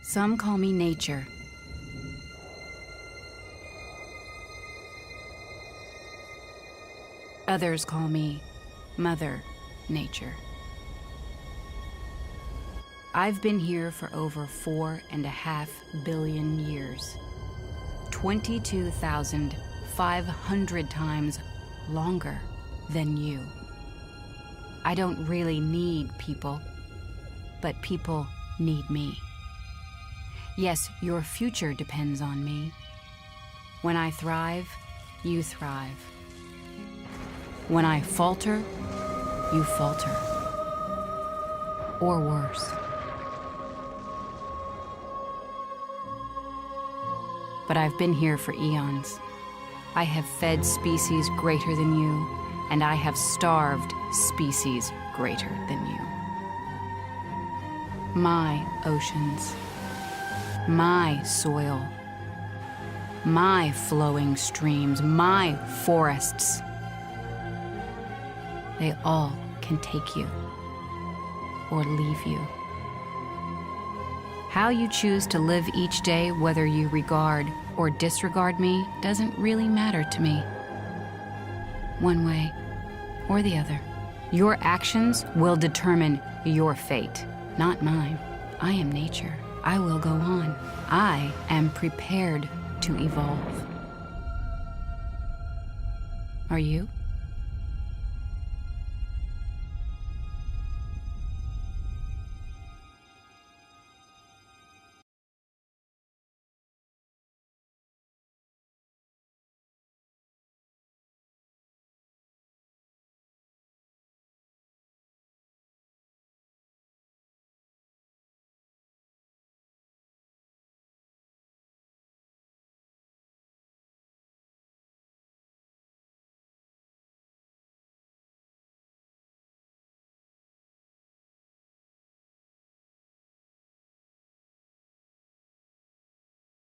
Some call me nature. Others call me Mother Nature. I've been here for over 4.5 billion years. 22,500 times longer than you. I don't really need people, but people need me. Yes, your future depends on me. When I thrive, you thrive. When I falter, you falter. Or worse. But I've been here for eons. I have fed species greater than you, and I have starved species greater than you. My oceans, my soil, my flowing streams, my forests, they all can take you or leave you. How you choose to live each day, whether you regard or disregard me, doesn't really matter to me. One way or the other. Your actions will determine your fate, not mine. I am nature. I will go on. I am prepared to evolve. Are you?